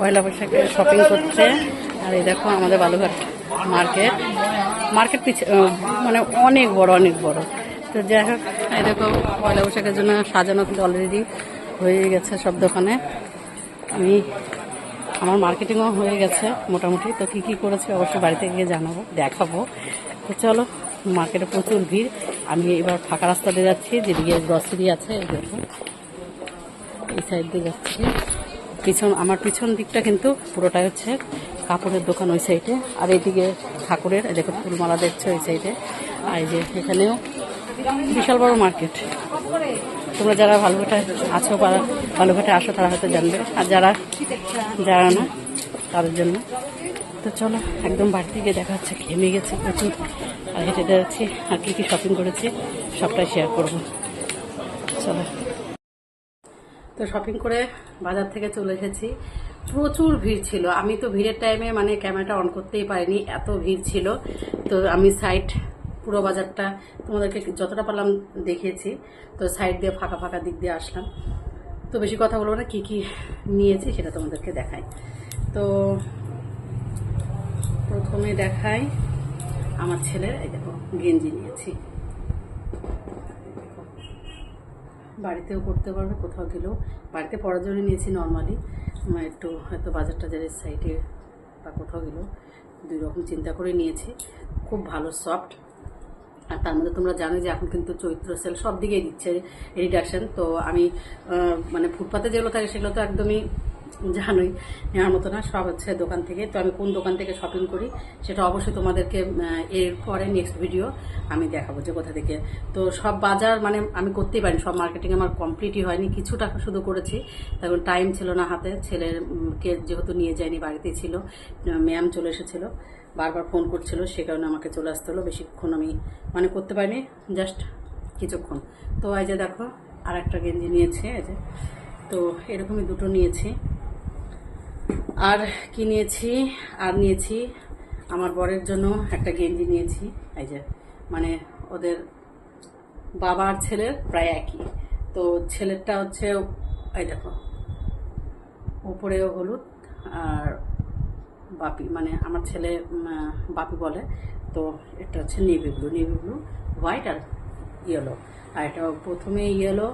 পয়লা বৈশাখে শপিং করছে। আর এই দেখো আমাদের বালুঘাট মার্কেট মানে অনেক বড়। তো যাই হোক, এই দেখো পয়লা বৈশাখের জন্য সাজানো কিন্তু অলরেডি হয়ে গেছে সব দোকানে। আমার মার্কেটিংও হয়ে গেছে মোটামুটি। তো কী করেছে অবশ্যই বাড়িতে গিয়ে জানাবো, দেখাবো। তো চলো, মার্কেটে প্রচুর ভিড়। আমি এবার ফাঁকা রাস্তা দিয়ে যাচ্ছি, যেদিকে গ্রসারি আছে দেখো এই সাইড দিয়ে যাচ্ছি। আমার পিছন দিকটা কিন্তু পুরোটাই হচ্ছে কাপড়ের দোকান ওই সাইডে, আর এইদিকে ঠাকুরের দেখো ফুলমালা দেখছো ওই সাইডে। আর এই যে এখানেও বিশাল বড় মার্কেট। তোমরা যারা বালুঘাটে আছো বা বালুঘাটে আসো তারা হয়তো জানবে, আর যারা না তাদের জন্য। তো চলো একদম বাড়ি থেকে দেখা হচ্ছে। ঘেমে গেছে প্রচুর, আর হেঁটে যাচ্ছি। আর কী শপিং করেছি সবটাই শেয়ার করবো, চলো। তো শপিং করে বাজার থেকে চলে এসেছি। প্রচুর ভিড় ছিল। আমি তো ভিড়ের টাইমে মানে ক্যামেরাটা অন করতেই পারিনি, এত ভিড় ছিল। তো আমি সাইড পুরো বাজারটা তোমাদেরকে যতটা পারলাম দেখিয়েছি। তো সাইড দিয়ে ফাঁকা দিক দিয়ে আসলাম। তো বেশি কথা বলবো না, কি নিয়েছি সেটা তোমাদেরকে দেখাই। তো প্রথমে দেখাই আমার ছেলের, এই দেখো গেঞ্জি নিয়েছি। বাড়িতেও করতে পারবে, কোথাও গেলেও বাড়িতে পরার জন্য নিয়েছি নর্মালি। একটু হয়তো বাজার টাজারের সাইডে বা কোথাও গেলেও দুই রকম চিন্তা করে নিয়েছি। খুব ভালো সফট। আর তার মধ্যে তোমরা জানো যে এখন কিন্তু চৈত্র সেল সব দিকেই দিচ্ছে রিডাকশন। তো আমি মানে ফুটপাতে যেগুলো থাকে সেগুলো তো একদমই জানোই নেওয়ার মতো না, সব হচ্ছে দোকান থেকে। তো আমি কোন দোকান থেকে শপিং করি সেটা অবশ্যই তোমাদেরকে এর পরে নেক্সট ভিডিও আমি দেখাবো যে কোথা থেকে। তো সব বাজার মানে আমি করতেই পারিনি, সব মার্কেটিং আমার কমপ্লিটই হয়নি, কিছু টাকা শুধু করেছি। তখন টাইম ছিল না হাতে, ছেলেকে যেহেতু নিয়ে যায়নি, বাড়িতেই ছিল। ম্যাম চলে এসেছিলো, বারবার ফোন করছিল, সে কারণে আমাকে চলে আসতে হলো। বেশিক্ষণ আমি মানে করতে পারিনি, জাস্ট কিছুক্ষণ। তো এই যে দেখো আর একটা গেঞ্জি নিয়েছে, এই যে। তো এরকমই দুটো নিয়েছি। আর কি নিয়েছি, আর নিয়েছি আমার বরের জন্য একটা গেঞ্জি নিয়েছি। এই যে মানে ওদের বাবার ছেলের প্রায় একই। তো ছেলেরটা হচ্ছে এই দেখো উপরেও হলুদ, আর বাপি মানে আমার ছেলে বাপি বলে। তো এটা হচ্ছে নেভি ব্লু হোয়াইট আর ইয়েলো। আর এটা প্রথমে ইয়েলো,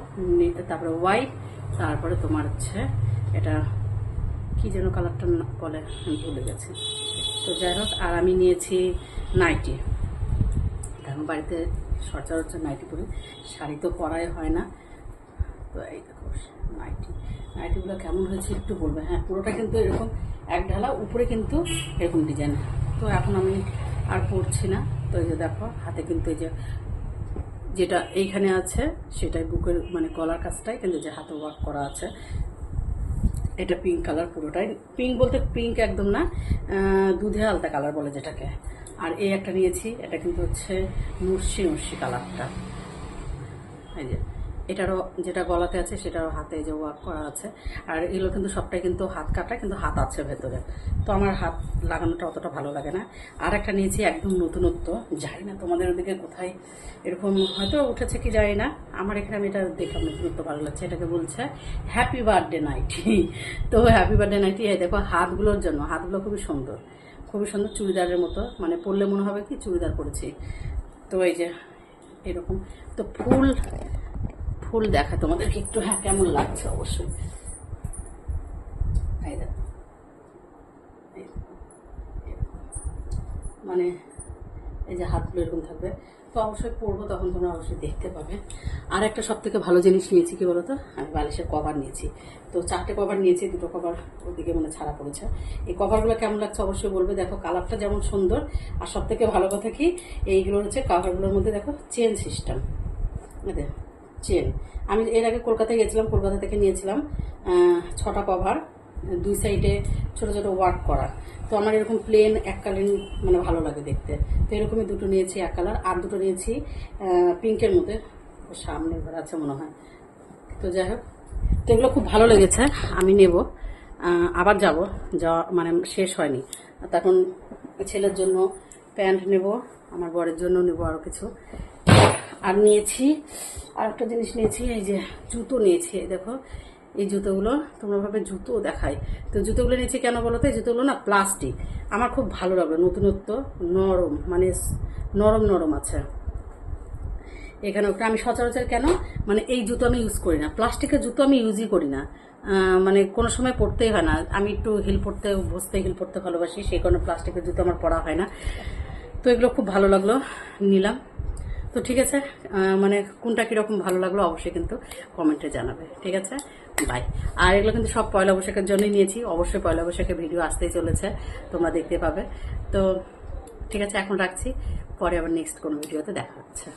তারপরে হোয়াইট, তারপরে তোমার হচ্ছে এটা কি যেন কালারটা বলে আমি ভুলে গেছি। তো যাই হোক, আর আমি নিয়েছি নাইটি। এখন বাড়িতে সচরাচর নাইটি পরি, শাড়ি তো পরাই হয় না। তো এই দেখো নাইটিগুলো কেমন হয়েছে একটু বলবে। হ্যাঁ, পুরোটা কিন্তু এরকম এক ঢালা, উপরে কিন্তু এরকম ডিজাইন। তো এখন আমি আর পরছি না। তো এই যে দেখো হাতে কিন্তু এই যে যেটা এইখানে আছে সেটাই বুকের মানে গলার কাছটাই কিন্তু যে হাতে ওয়ার্ক করা আছে। এটা পিঙ্ক কালার, পুরোটাই পিঙ্ক বলতে পিঙ্ক একদম না, দুধে আলতা কালার বলে যেটাকে। আর এই একটা নিয়েছি, এটা কিন্তু হচ্ছে নস্যি কালারটা। এই যে এটারও যেটা গলাতে আছে সেটারও হাতে যে ওয়ার্ক করা আছে। আর এগুলো কিন্তু সবটাই কিন্তু হাত কাটা, কিন্তু হাত আছে ভেতরে। তো আমার হাত লাগানোটা অতটা ভালো লাগে না। আর একটা নিয়েছি একদম নতুনত্ব, জানি না তোমাদের ওদিকে কোথায় এরকম হয়তো উঠেছে কি জানি না, আমার এখানে আমি এটা দেখলাম নতুনত্ব ভালো লাগছে। এটাকে বলছে হ্যাপি বার্থডে নাইটি। তো হ্যাপি বার্থডে নাইটি, এই দেখো হাতগুলোর জন্য, হাতগুলো খুবই সুন্দর চুড়িদারের মতো, মানে পরলে মনে হবে কি চুড়িদার পরেছি। তো এই যে এরকম। তো ফুল দেখা তোমাদেরকে একটু, হ্যাঁ কেমন লাগছে অবশ্যই। মানে এই যে হাতগুলো এরকম থাকবে। তো অবশ্যই পরবো, তখন তোমরা অবশ্যই দেখতে পাবে। আর একটা সব থেকে ভালো জিনিস নিয়েছি কি বলতো, আমি বালিশের কভার নিয়েছি। তো 4টে কভার নিয়েছি, 2টো কভার ওদিকে মানে ছাড়া পড়েছে। এই কভারগুলো কেমন লাগছে অবশ্যই বলবে। দেখো কালারটা যেমন সুন্দর, আর সব থেকে ভালো কথা কি এইগুলো হচ্ছে কভারগুলোর মধ্যে দেখো চেন সিস্টেম, চেন। আমি এর আগে কলকাতায় গেছিলাম, কলকাতা থেকে নিয়েছিলাম 6টা কভার, 2 সাইডে ছোট ছোট ওয়ার্ক করা। তো আমার এরকম প্লেন এক কালার মানে ভালো লাগে দেখতে। তো এরকমই 2টো নিয়েছি এক কালার, আর 2টো নিয়েছি পিঙ্কের মধ্যে, সামনে ঘর আছে মনে হয়। তো যাই হোক, তো এগুলো খুব ভালো লেগেছে, আমি নেব। আবার যাব, যাওয়া মানে শেষ হয়নি। তখন ছেলের জন্য প্যান্ট নেব, আমার বরের জন্য নেব আরও কিছু। আর নিয়েছি আর একটা জিনিস নিয়েছি, এই যে জুতো নিয়েছি। দেখো এই জুতোগুলো তোমরা ভাবে জুতো দেখায়, তো জুতোগুলো নিয়েছি কেন বলো তো? এই জুতোগুলো না প্লাস্টিক, আমার খুব ভালো লাগলো, নতুনত্ব, নরম, মানে নরম নরম আছে এখানে ওটা। আমি সচরাচর কেন মানে এই জুতো আমি ইউজ করি না, প্লাস্টিকের জুতো আমি ইউজই করি না, মানে কোনো সময় পরতেই হয় না। আমি একটু হিল পরতে, বসতে হিল পরতে ভালোবাসি, সেই কারণে প্লাস্টিকের জুতো আমার পরা হয় না। তো এগুলো খুব ভালো লাগলো, নিলাম। তো ঠিক আছে, মানে কোনটা কীরকম ভালো লাগলো অবশ্যই কিন্তু কমেন্টে জানাবে, ঠিক আছে? বাই। আর এগুলো কিন্তু সব পয়লা বৈশাখের জন্যই নিয়েছি, অবশ্যই পয়লা বৈশাখের ভিডিও আসতেই চলেছে, তোমরা দেখতে পাবে। তো ঠিক আছে, এখন রাখছি, পরে আবার নেক্সট কোনো ভিডিওতে দেখা হচ্ছে।